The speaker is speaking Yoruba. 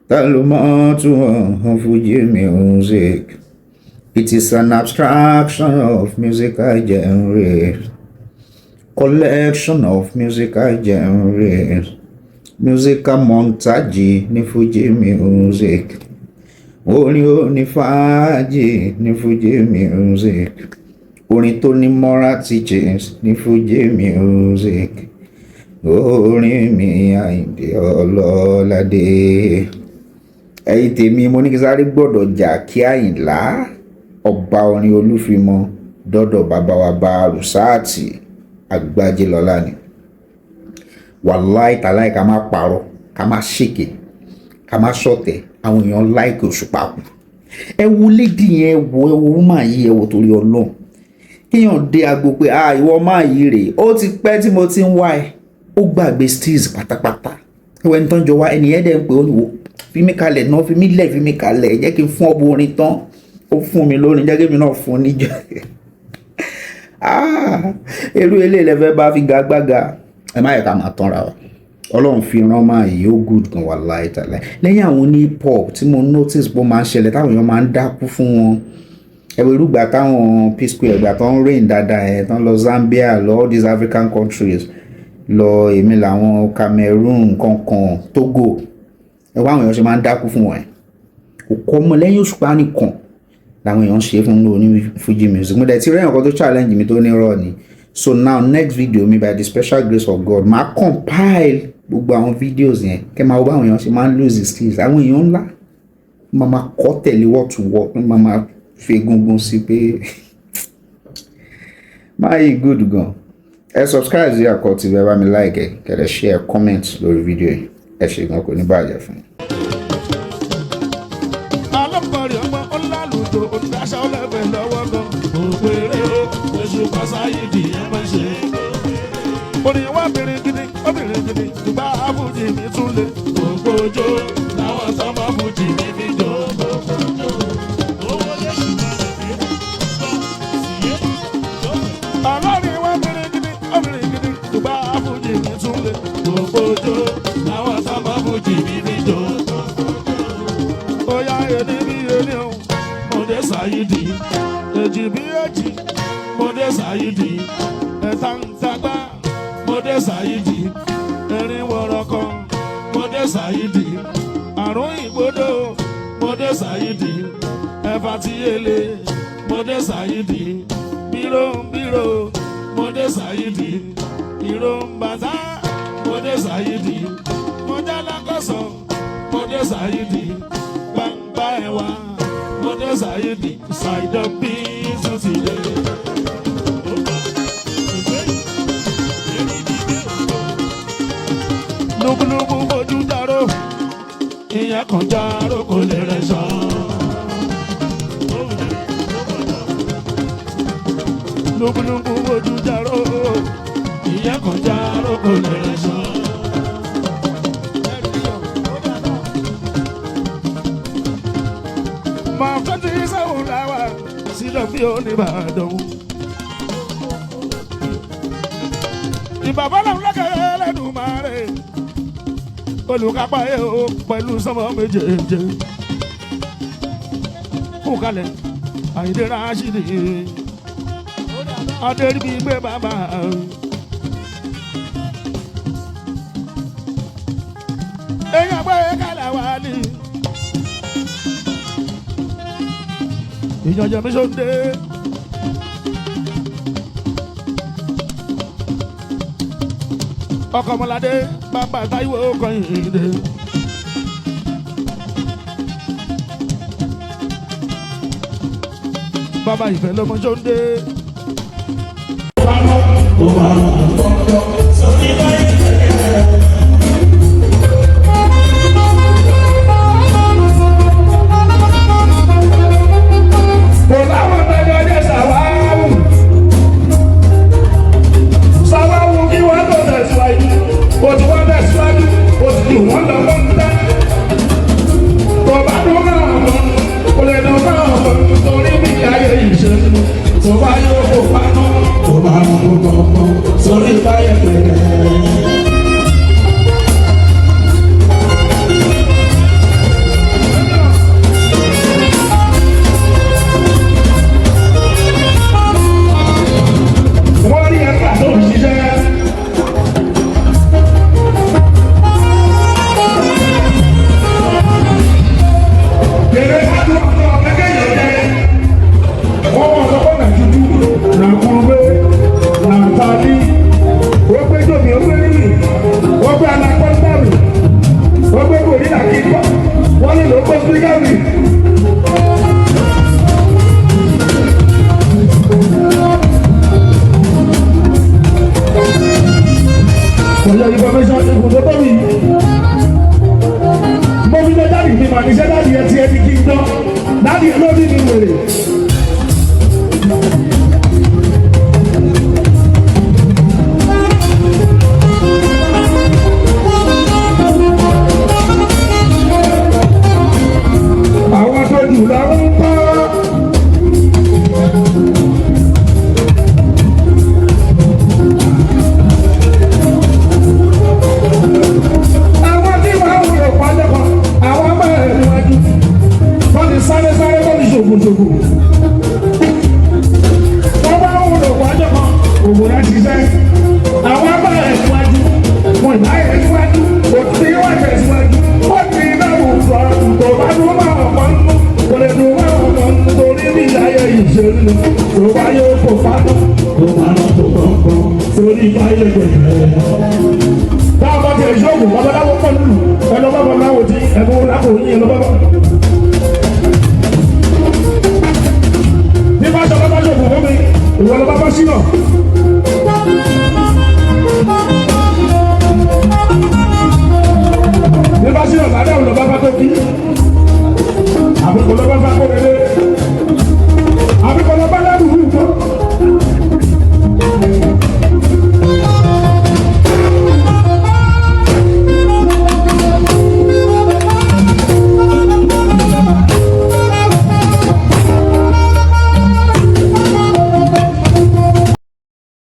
Talumotu of Fuji music. It is an abstraction of music I generate. Collection of music I generate. Musical montage ni Fuji music. Orin ni fàájì ni Fuji music. Orin tó ní moral teachings ni Fuji music. Orin mi Àyìndé Ọlọ́ládé. Ẹ̀yin tèmi mo ní kí sáré gbọ́dọ̀ jà kí Àyìnlá ọba orin Olúfimọ dọ́dọ̀ bàbá wa bá Rùsáàtì Àgbájélọlá ni. Wàláì tàláì ká má parọ́, ká má ṣèké, ká má ṣọ̀tẹ̀, àwọn èèyàn láìkì Òṣùpá kù. Ẹ wo lédi yẹn, ẹ wo máa yí ẹ wo torí Ọlọ́run. Kéèyàn dé agbo pé ìwọ máa yí rèé, ó ti pẹ́ tí mo ti ń wá ẹ. Ó gbàgbé steez pátápátá. Ẹwẹ́ ní tán jọ wá ẹni ẹ̀dẹ̀ ń pè ó ní wo fi mí kalẹ̀ náà fi mí kalẹ̀ jẹ́ kí n fún ọbọ̀ orin tán. Ó fún mi lórin jẹ́ kí mi náà fún níjọ́. Irú eléyìí lẹ́fẹ́ bá fi gagbága. Ẹ má yẹ ká máa tánra wa. Ọlọ́run fi rán máa yìí ó good gan wàláhì tàláhì. Lẹ́yìn àwọn ní hip hop tí mo notice bó máa ń ṣẹlẹ̀ táwọn èèyàn máa ń dákú fún wọn. Ẹ̀wọ̀ irúgbà táwọn P-Square ìgbà tó ń rain dáadáa ẹ̀ tán lọ Zambia lọ all these African countries lọ èmi làwọn Cameroon kankan Togo. Ẹ̀wọ̀ àwọn èèyàn ṣe máa ń dákú fún wọn ẹ̀. Kò kọ́ mọ́ lẹ́yìn Òṣùpá nìkan làwọn èèyàn ṣe fún ní Fuji music. Mo dẹ̀ ti rí ẹ̀yàn kan tó challenge mi tó ní rọ ni. So now next video mi by the special grace of God máa compile gbogbo àwọn videos yẹn kẹ́ máa wo báwọn èèyàn ṣe máa ń lose his skills. Àwọn èèyàn ńlá máa kọ́ tẹ̀lé word to word máa fi egungun sí pé máa yí good gan. Ẹ subscribe sí àkọ́ tí ẹ bá mi like ẹ kẹ́lẹ́ share comment lórí fídíò yìí. Ẹ ṣe gan kò ní bàjẹ́ fún mi. Alábọ̀rẹ̀ ọmọ ọlálùjọ onídàáṣà ọlẹ́fẹ̀ lọ́wọ́ gan. Òpèrè Osupa Saheed ẹ máa ṣe. Orin wa obìnrin gidi Yorùbá Fújì mi tún lè. Gbogbo ojó làwọn sọmọ Fújì mi fi jọ. Ọlọ́rin wa obìnrin gidi Yorùbá Fújì mi tún lè. Gbogbo ojó làwọn sọmọ Fújì mi fi jọ. Oya eni bí eni o, mo dé Saheed. Èjì bí èjì, mo dé Saheed. Ẹ̀ta ń tagbá, mo dé Saheed. Erin wọ̀rọ̀kọ̀, mo dé Saheed. Àrùn ìgbódò, mo dé Saheed. Ẹ̀fà tí ele, mo dé Saheed. Bírò ń bírò, mo dé Saheed. Ìró ń bàtà, mo dé Saheed. Mo já lákọ̀sọ̀, mo dé Saheed. Gbangba ẹ̀wà, mo dé Saheed. Side of peace ó ti dé. Lúbúlúbú fojú dáró, ìyẹn kan járó kò lè rẹ̀ sàn. Lúbúlúbú fojú dáró, ìyẹn kan járó kò lè rẹ̀ sàn. Màá fẹ́ tí sẹ́wọ̀n láwà sílẹ̀ bí Oníbàdàn. Ìbàbá làwọn lọ́kẹ́ lẹ́dùn máa rẹ̀. Olùkápá ẹ̀ o pẹ̀lú sọ́mọ méjèèjì. Kú kalẹ̀ Àyìndé Rashidi. Adéríbi gbé bàbá. Èèyàn gbé kálá wá ní. Ìjọba mi sọ́ndé. Ọkọ̀ Ọmọládé bàbá Táíwò Kọ́yìndé. Bàbá Ìfẹ́ lọ́mọ sọ́ndé. Tó bá yóò kó paná, tó bá mú kó gbọ̀ngbọ̀n, sórí bá wọ́n ní ló kọ́ sígáàmì. Ọ̀yọ́ information ìbùdó tó mi. Mo fi lé dáàdì mi mà níṣẹ́ dáàdì ẹ ti ẹni kí n dán. Dáàdì ẹ ló bí mi wèrè. Àwọn tó jù lọ ń kọ́. Sáré tó ní ṣògùnṣògù. Wọ́n bá ń wúlò wájọ́ kan, ògùn rẹ̀ ṣiṣẹ́. Àwọn agbára ẹ̀ síwájú, wọn ìlà ẹ̀ síwájú, òtún ìwà ẹ̀ síwájú. Wọ́n ti iná wò sọ, tó bá dún máa wọ̀ pọ́n nínú. Kò lè dùn máa wọ̀ pọ́n nínú torí bí ìdáyẹ ìṣèlú. Tó bá yóò kò